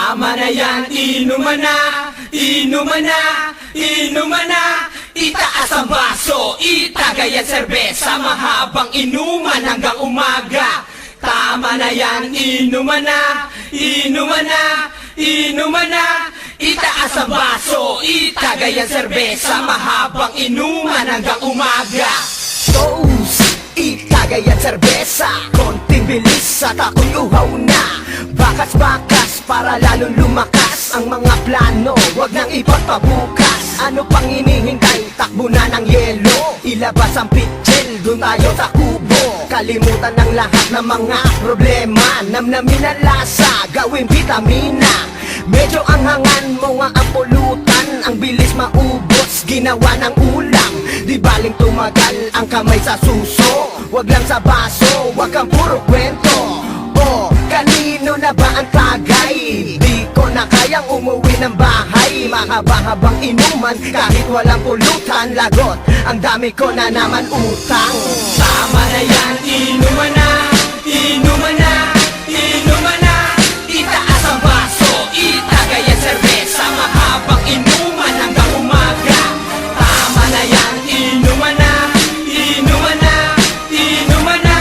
Tama na yan, inuman na, inuman na, inuman na. Itaas ang baso, itagay ang serbesa, mahabang inuman hanggang umaga. Tama na yan, inuman na, inuman na, inuman na. Itaas ang baso, itagay ang serbesa, mahabang inuman hanggang umaga. Toast, itagay ang serbesa, konting bilis at ako'y uhaw na. Bakas-bakas para lalong lumakas ang mga plano, wag nang ipagpabukas. Ano pang hinihintay, takbo na ng yelo, ilabas ang pitchel, dun tayo sa kubo. Kalimutan ng lahat ng mga problema, namnamin ang lasa, gawing vitamina. Medyo ang hangan mo nga ang pulutan, ang bilis maubos, ginawa ng ulam. Di baling tumagal ang kamay sa suso, wag lang sa baso, wag kang puro kwento. Oh, kanino na ba ang tagay? Di ko na kayang umuwi ng bahay, mahaba-habang inuman kahit walang pulutan. Lagot, ang dami ko na naman utang. Tama na yan, inuman na, inuman na, inuman na. Itaas ang baso, itagay ang serbesa, mahabang inuman hanggang umaga. Tama na yan, inuman na, inuman na, inuman na.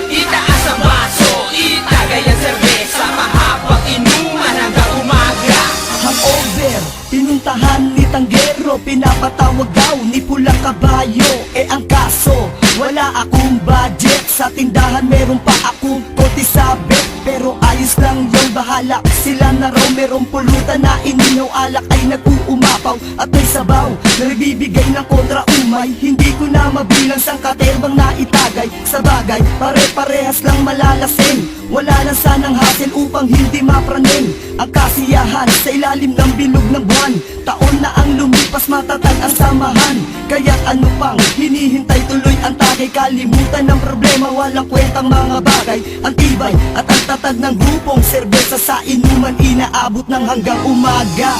Itaas ang baso, itagay ang serbesa, mahabang inuman hanggang umaga. Hangover, pinuntahan ni Tanggero, pinapatawag daw ni Pulang Kabayo. Ang kaso, wala akong budget, sa tindahan meron pa akong konti sabit. Pero ayos lang yung bahala, sila na raw merong pulutan na inihaw, alak ay nag-uumapaw at may sabaw na nagbibigay ng kontra umay. Hindi ko na mabilang sang katerbang na itagay. Sa bagay, pare-parehas lang malalasing, wala lang sanang hassle upang hindi mapraning ang kasiyahan sa ilalim ng bilog ng buwan. Taon na ang lumipas, matatag ang samahan, kaya't ano pang hinihintay, tuloy ang tagay. Kalimutan ng problema, walang kwentang mga bagay. Ang tibay at ang tatag ng grupong serbesa sa inuman, inaabot ng hanggang umaga.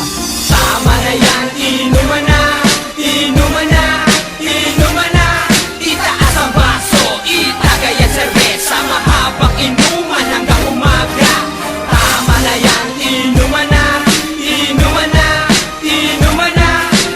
Tama na yan, inuman na, inuman na, inuman na. Itaas ang baso, itagay ang serbesa, mahabang inuman hanggang umaga. Tama na yan, inuman na, inuman na, inuman na.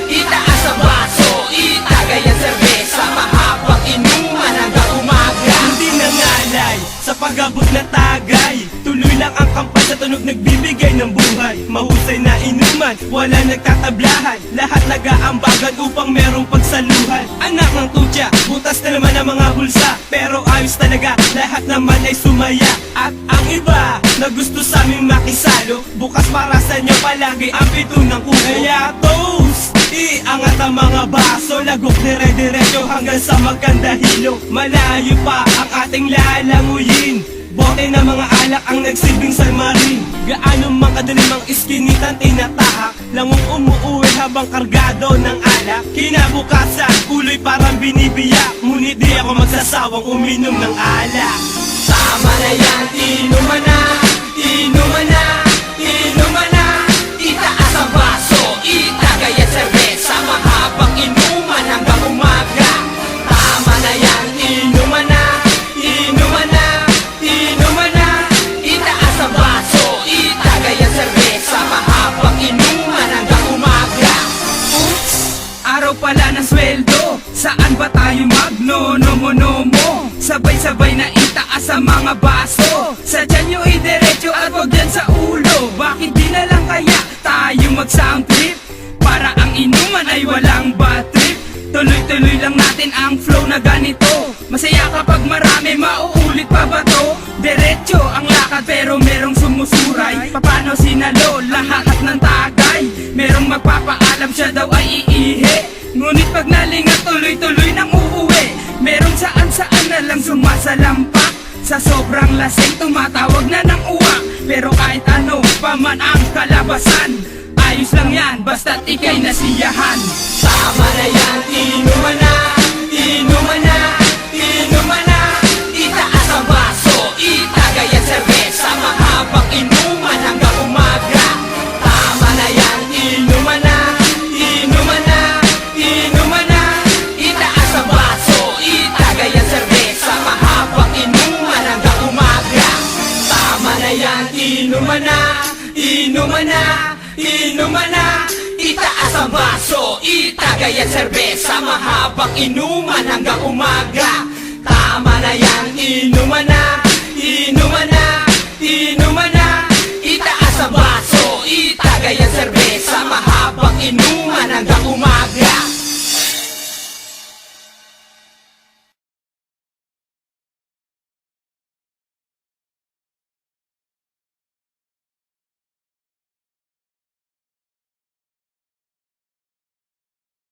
Itaas ang baso, itagay ang serbesa, mahabang inuman hanggang umaga. Hindi nangalay sa pag-abot na tagay, tuloy lang ang kampas sa tunog nagbibigay ng buhay. Mahusay na inuman, wala nagtatablahan, lahat nag-aambagan upang merong pagsaluhan. Anak ng tutya, butas na naman ang mga bulsa, pero ayos talaga, lahat naman ay sumaya. At ang iba na gusto sa aming makisalo, bukas para sa inyo palagi ang pito ng kuko. Kaya toast, iangat ang mga baso, lagok dire-diretso hanggang sa magkandahilo. Malayo pa ang ating lalanguyin, bote na mga alak ang nagsilbing salmarin. Gaano mang kadalim ang iskinitan tinatahak, langong umuuwi habang kargado ng alak. Kinabukasan, uloy parang binibiyak, ngunit di ako magsasawang uminom ng alak. Tama na yan, inuman na, inuman na, inuman na. Itaas ang baso, itagay ang serbesa, mahabang inuman hanggang umaga. Tama na yan, inuman na, inuman na, inuman na. Itaas ang baso, itagay ang serbesa, mahabang inuman hanggang umaga. Oops, araw pala ng sweldo, saan ba tayo magnonomo-nomo? Sabay-sabay na itaas ang mga baso, sa tiyan nyo idiretso at wag dyan sa ulo. Bakit di na lang kaya tayo mag-sound trip, para ang inuman ay walang bad trip? Tuloy-tuloy lang natin ang flow na ganito, masaya kapag marami, mauulit pa ba to? Diretso ang lakad pero merong sumusuray, papano sinalo lahat ng tagay? Merong magpapaalam siya daw ay iihi, ngunit pag nalingat tuloy-tuloy nang uuwi. Merong saan-saan na lang sumasalampak, sa sobrang lasing tumatawag na ng uwak. Pero kahit ano pa man ang kalabasan, ayos lang yan basta't ika'y nasiyahan. Tama na yan, inuman na, inuman na, inuman na. Itaas ang baso, itagay ang serbesa, mahabang inuman hanggang umaga. Tama na yan, inuman na, inuman na, inuman na. Itaas ang baso, itagay ang serbesa, mahabang inuman hanggang umaga. Tama na yan, inuman na, inuman na, inuman na. Itaas ang baso, itagay at serbesa, mahabang inuman hanggang umaga. Tama na yan, inuman na, inuman na, inuman na. Itaas ang baso, itagay at serbesa, mahabang inuman hanggang umaga.